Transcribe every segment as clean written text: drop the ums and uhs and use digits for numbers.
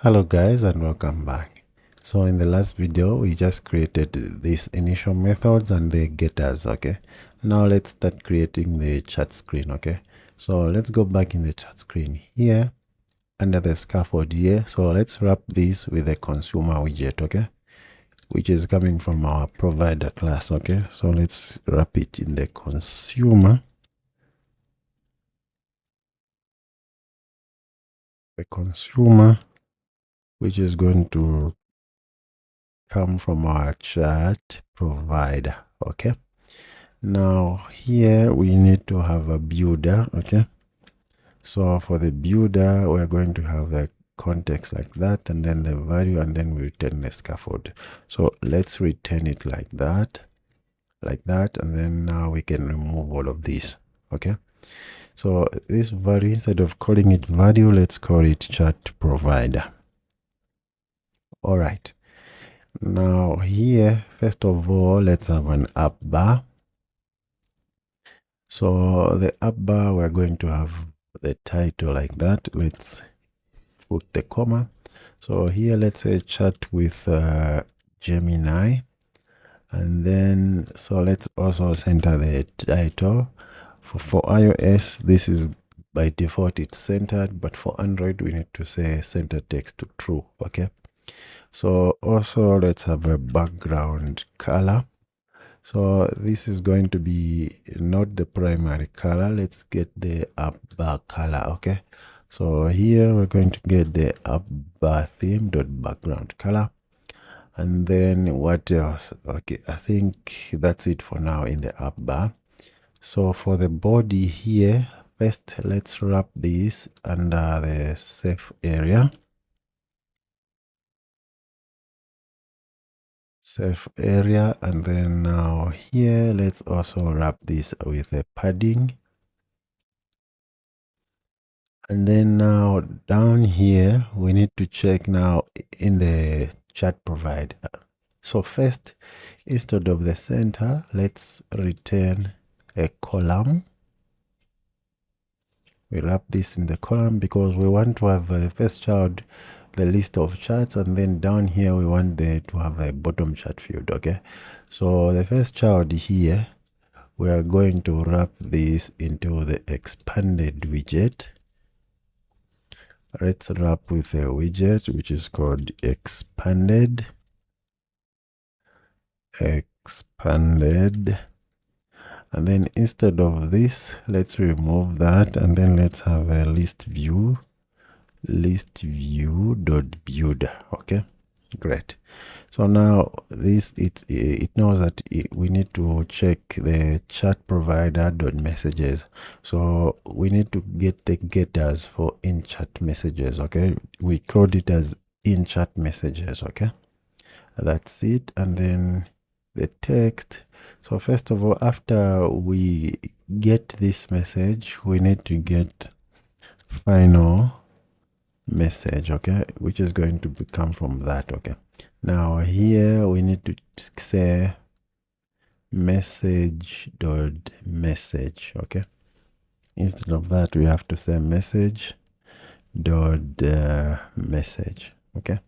Hello guys and welcome back. So in the last video we just created these initial methods and the getters. Okay, now let's start creating the chat screen. Okay, so let's go back in the chat screen here under the scaffold here. So let's wrap this with a consumer widget, okay, which is coming from our provider class. Okay, so let's wrap it in the consumer, which is going to come from our chat provider. Okay, now here we need to have a builder. Okay, so for the builder we're going to have a context like that, and then the value, and then we return the scaffold. So let's return it like that, and then now we can remove all of this. Okay, so this value, instead of calling it value, let's call it chat provider. All right, now here first of all let's have an app bar. So the app bar, we're going to have the title like that. Let's put the comma. So here let's say chat with Gemini, and then so let's also center the title. For iOS this is by default it's centered, but for Android we need to say center text to true. Okay, so also let's have a background color. So this is going to be not the primary color. Let's get the app bar color. Okay, so here we're going to get the app bar theme dot background color, and then what else? Okay, I think that's it for now in the app bar. So for the body here, first let's wrap this under the safe area. And then now here let's also wrap this with a padding. And then now down here we need to check now in the chat provider. So first, instead of the center, let's return a column. We wrap this in the column because we want to have the first child the list of chats, and then down here we want to have a bottom chat field. Okay, so the first child here, we are going to wrap this into the expanded widget. Let's wrap with a widget which is called expanded. And then instead of this, let's remove that, and then let's have a list view dot builder. Okay, great. So now this it knows that we need to check the chat provider dot messages. So we need to get the getters for in chat messages. Okay, we code it as in chat messages. Okay, that's it. And then the text. So first of all, after we get this message, we need to get final message, okay, which is going to come from that. Okay, now here we need to say message dot message. Okay, instead of that we have to say message dot message. Okay,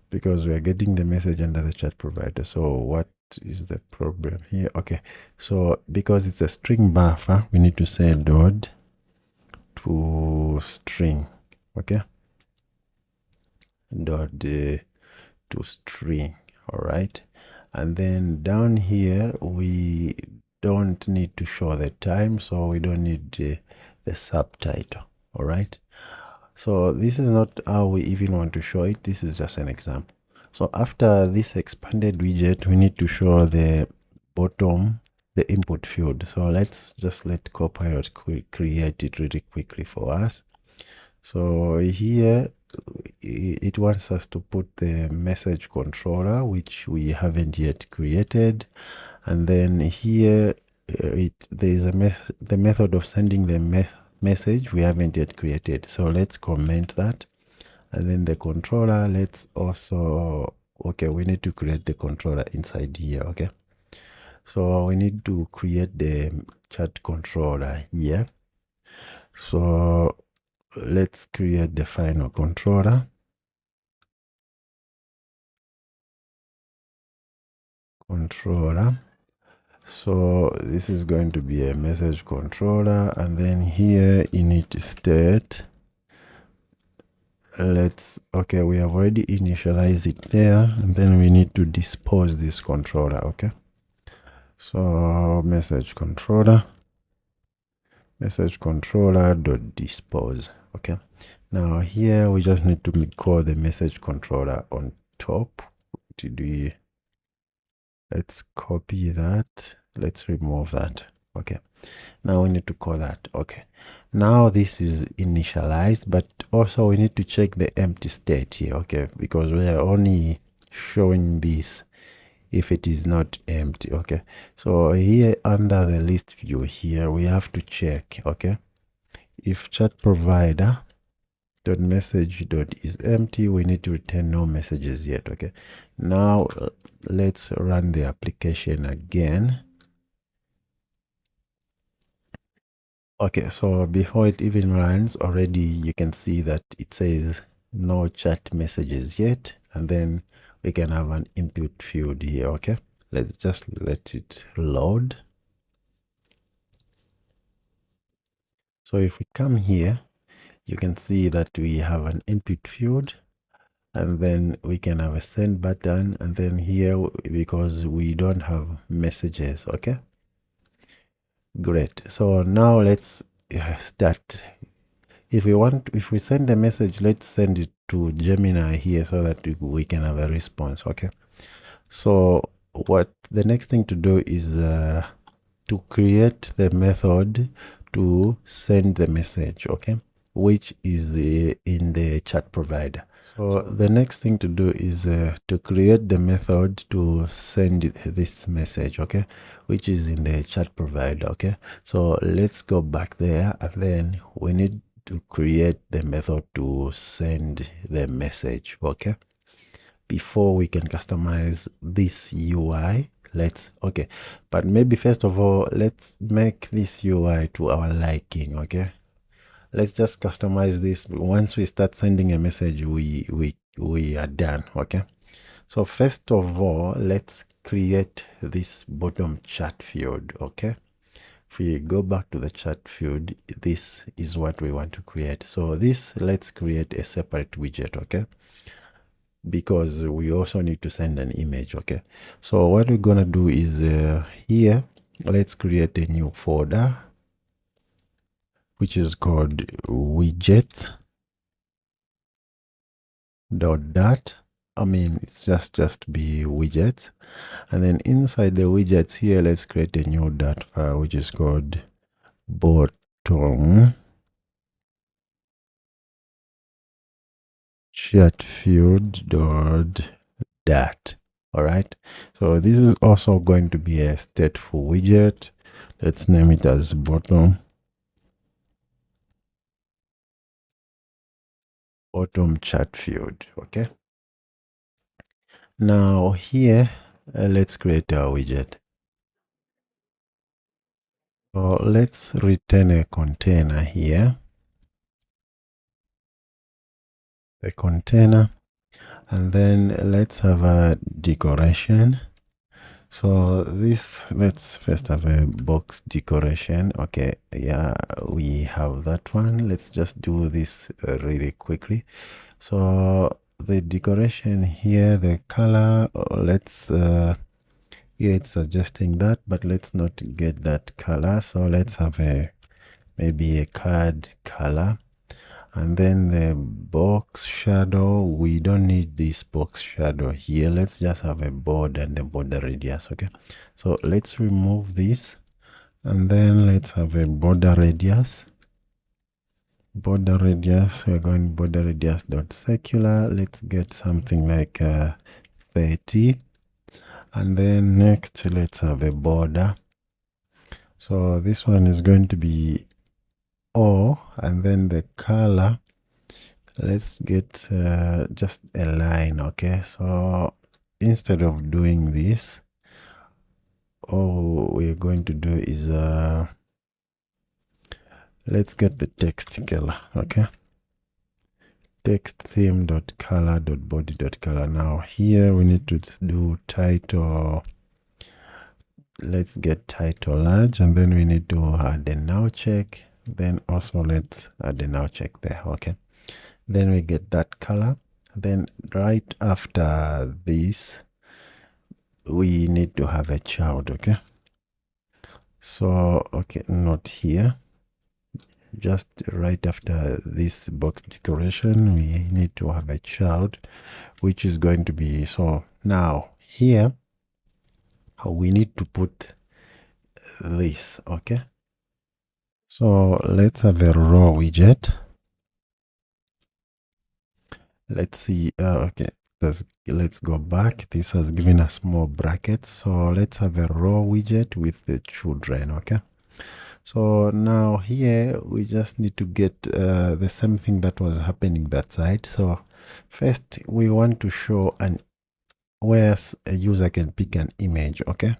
because we are getting the message under the chat provider. So what is the problem here? Okay, so because it's a string buffer, we need to say dot to string. Okay, dot to string. All right, and then down here we don't need to show the time, so we don't need the subtitle. All right, so this is not how we even want to show it. This is just an example. So after this expanded widget, we need to show the bottom, the input field. So let's just let Copilot create it really quickly for us. So here it wants us to put the message controller, which we haven't yet created. And then here there's the method of sending the message we haven't yet created. So let's comment that. And then the controller, let's also, okay, we need to create the controller inside here. Okay, so we need to create the chat controller here. So let's create the final controller. controller. So this is going to be a message controller, and then here init state. Okay, we have already initialized it there, and then we need to dispose this controller. Okay, so message controller dot dispose. Okay, now here we just need to call the message controller on top. Let's copy that, let's remove that. Okay, now we need to call that. Okay, now this is initialized, but also we need to check the empty state here. Okay, because we are only showing this if it is not empty. Okay, so here under the list view here we have to check, okay, if chat provider dot message dot is empty, we need to return no messages yet. Okay, now let's run the application again. Okay, so before it even runs, already you can see that it says no chat messages yet, and then we can have an input field here. Okay, let's just let it load. So if we come here, you can see that we have an input field, and then we can have a send button, and then here, because we don't have messages. Okay, great. So now let's start. If we send a message, let's send it to Gemini here so that we can have a response. Okay, so what the next thing to do is to create the method to send the message, okay, which is in the chat provider. So the next thing to do is to create the method to send this message, okay, which is in the chat provider. Okay, so let's go back there, and then we need to create the method to send the message. Okay, before we can customize this UI, but maybe first of all, let's make this UI to our liking. Okay, let's just customize this. Once we start sending a message, we are done. Okay, so first of all, let's create this bottom chat field. Okay, if we go back to the chat field, this is what we want to create. So this, let's create a separate widget. Okay, because we also need to send an image. Okay, so what we're gonna do is here, let's create a new folder which is called widget dot it's just be widgets, and then inside the widgets here, let's create a new dot file which is called BottomChatField dot. All right, so this is also going to be a stateful widget. Let's name it as BottomChatField. Okay, now here let's create our widget. So let's return a container here, a container, and then let's have a decoration. So this, let's first have a box decoration. Okay, yeah, we have that one. Let's just do this really quickly. So the decoration here, the color, let's here it's suggesting that, but let's not get that color. So let's have maybe a card color. And then the box shadow, we don't need this box shadow here. Let's just have a border and the border radius. Okay, so let's remove this, and then let's have a border radius. We're going border radius dot circular. Let's get something like 30, and then next let's have a border. So this one is going to be O, and then the color, let's get just a line. Okay, so instead of doing this, all we're going to do is let's get the text color. Okay, text theme.color.body.color. Now here we need to do title let's get title large, and then we need to add a now check. Then also let's add a now check there. Okay, then we get that color. Then right after this, we need to have a child. Okay, so okay, not here, just right after this box decoration, we need to have a child, which is going to be, so now here we need to put this. Okay, so let's have a raw widget. Let's see. Okay, let's go back. This has given us more brackets, so let's have a raw widget with the children. Okay, so now here we just need to get the same thing that was happening that side. So first we want to show an where a user can pick an image. Okay,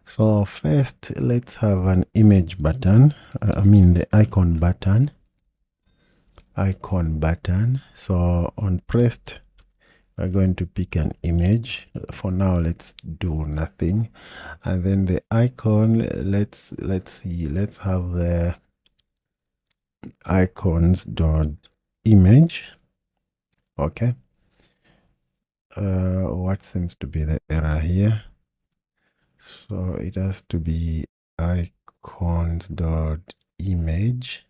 so first let's have an image button. I mean the icon button. So on pressed, we're going to pick an image. For now, let's do nothing. And then the icon, let's see, let's have the icons dot image. Okay, what seems to be the error here? So it has to be icons dot image.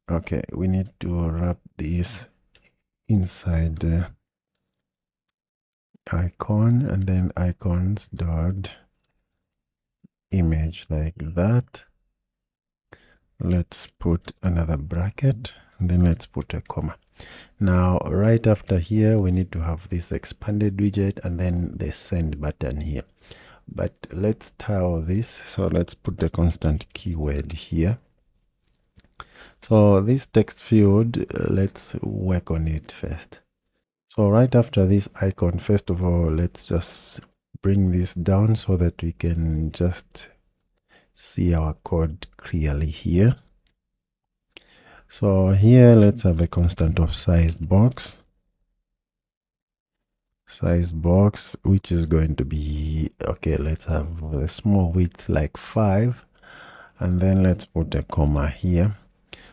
Okay, we need to wrap this inside the icon, and then icons dot image, like that. Let's put another bracket, and then let's put a comma. Now right after here, we need to have this expanded widget and then the send button here. But let's tile this, so let's put the constant keyword here. So this text field, let's work on it first. So right after this icon, first of all, let's just bring this down so that we can just see our code clearly here. So here, let's have a constant of size box, which is going to be, okay, let's have a small width like 5, and then let's put a comma here.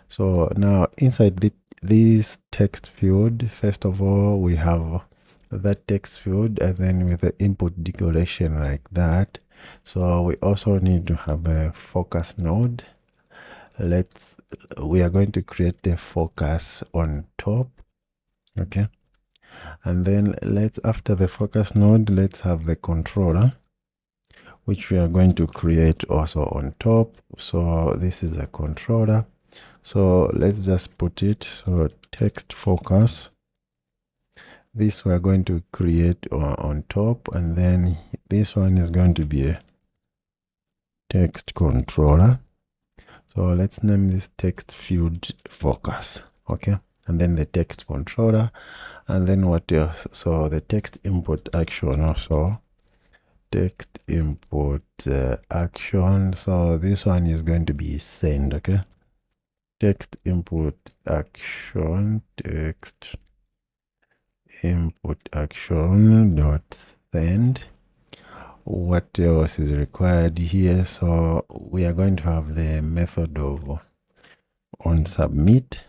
So now inside this text field, first of all, we have that text field, and then with the input decoration like that. So we also need to have a focus node. We are going to create the focus on top. Okay, and then after the focus node, let's have the controller, which we are going to create also on top. So this is a controller, so let's just put it, so text focus, this we are going to create on top, and then this one is going to be a text controller. So let's name this text field focus. Okay, and then the text controller, and then what else? So the text input action also, text input action. So this one is going to be send. Okay, text input action, text input action dot send. What else is required here? So we are going to have the method of on submit.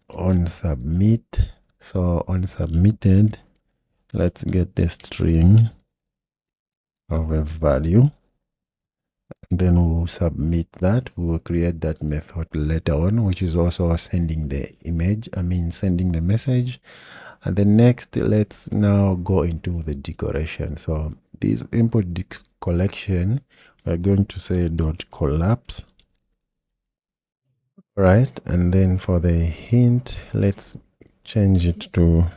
So on submitted, let's get the string of a value, then we'll submit that. We will create that method later on, which is also sending the image, sending the message. And then next, let's now go into the decoration. So this input collection, we're going to say dot collapse, right? And then for the hint, let's change it to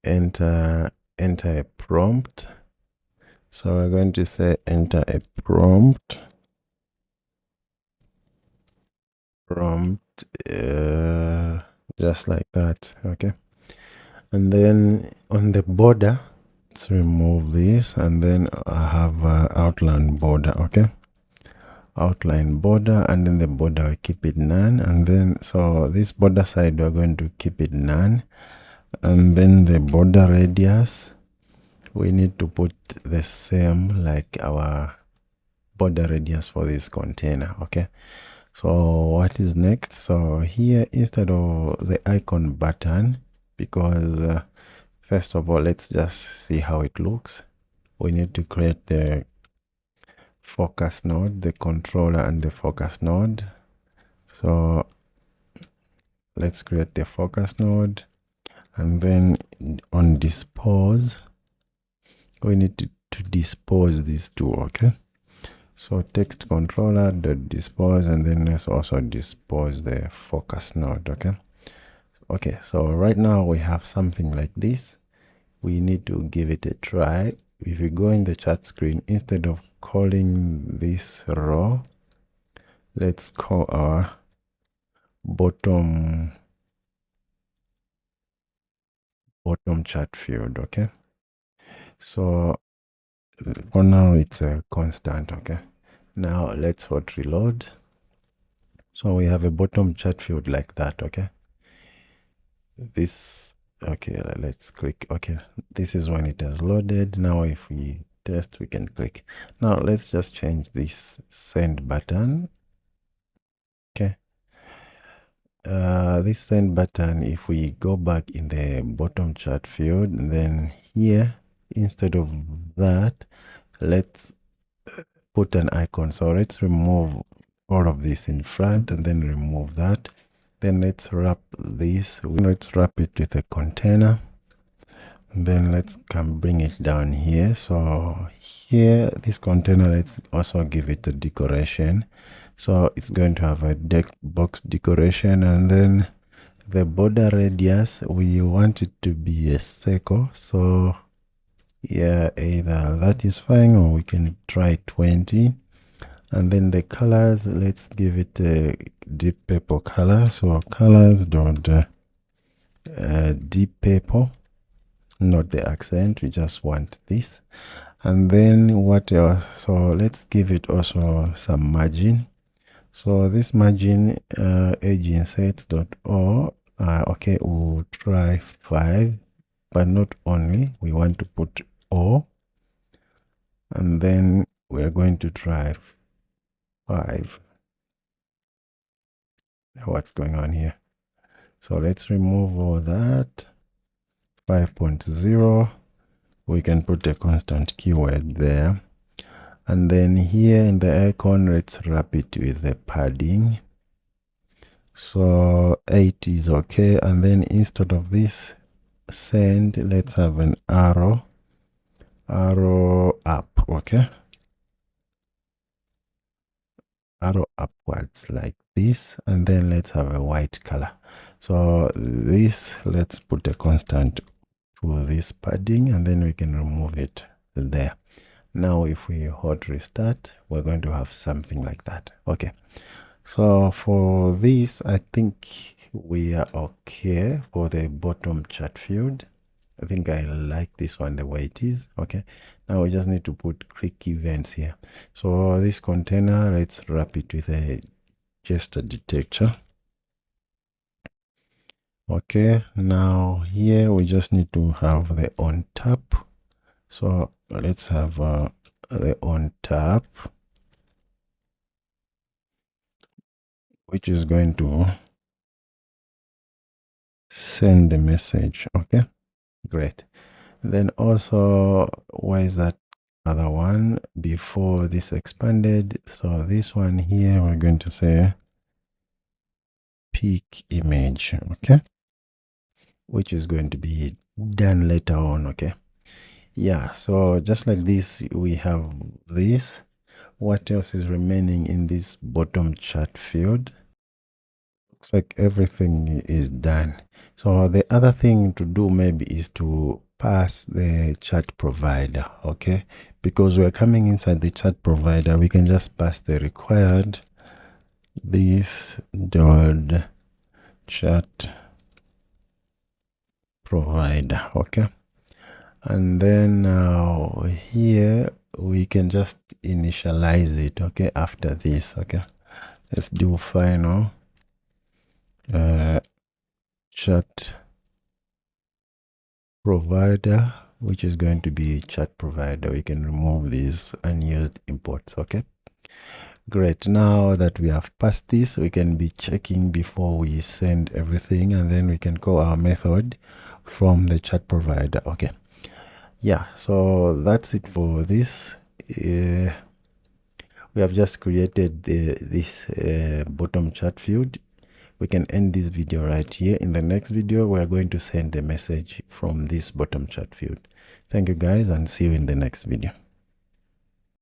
enter a prompt. So we're going to say enter a prompt, just like that. Okay, and then on the border, let's remove this, and then I have outline border. Okay, outline border, and then the border I keep it none, and then so this border side we're going to keep it none, and then the border radius we need to put the same like our border radius for this container. Okay, so what is next? So here, instead of the icon button, because first of all, let's just see how it looks. We need to create the focus node, the controller and the focus node. So let's create the focus node, and then on dispose, we need to dispose these two. Okay, so text controller dot dispose, and then let's also dispose the focus node. Okay, so right now we have something like this. We need to give it a try. If you go in the chat screen, instead of calling this row, let's call our bottom chat field. Okay, so for now it's a constant. Okay, now let's hot reload. So we have a bottom chat field like that. Okay, this, okay, let's click. Okay, this is when it has loaded. Now if we test, we can click. Now let's just change this send button. Okay, this send button, if we go back in the bottom chat field, and then here, instead of that, let's put an icon. So let's remove all of this in front and then remove that. Then let's wrap this, let's wrap it with a container. Then let's come bring it down here. So here, this container, let's also give it a decoration. So it's going to have a box decoration, and then the border radius, we want it to be a circle. So yeah, either that is fine, or we can try 20. And then the colors, let's give it a deep purple color. So colors dot deep purple, not the accent, we just want this. And then what else? So let's give it also some margin. So this margin, edge insets dot o, okay, we'll try 5, but not only, we want to put o, and then we're going to try 5. What's going on here? So let's remove all that. 5.0, we can put a constant keyword there. And then here in the icon, let's wrap it with the padding. So 8 is okay. And then instead of this send, let's have an arrow up. Okay, arrow upwards like this, and then let's have a white color. So this, let's put a constant to this padding, and then we can remove it there. Now if we hot restart, we're going to have something like that. Okay, so for this, I think we are okay for the bottom chat field. I think I like this one the way it is. Okay, now we just need to put quick events here. So this container, let's wrap it with a gesture detector. Okay, now here we just need to have the on tap. So let's have the on tap, which is going to send the message. Okay, great. Then also, where is that other one before this expanded? So this one here, we're going to say peak image. Okay, which is going to be done later on. Okay, yeah, so just like this, we have this. What else is remaining in this bottom chat field? Looks like everything is done. So the other thing to do maybe is to pass the chat provider. Okay, because we're coming inside the chat provider, we can just pass the required this dot chat provider. Okay, and then now here we can just initialize it. Okay, after this. Okay, let's do final chat provider, which is going to be chat provider. We can remove these unused imports. Okay, great. Now that we have passed this, we can be checking before we send everything, and then we can call our method from the chat provider. Okay, yeah, so that's it for this. We have just created this bottom chat field. We can end this video right here. In the next video, we are going to send a message from this bottom chat field. Thank you guys, and see you in the next video.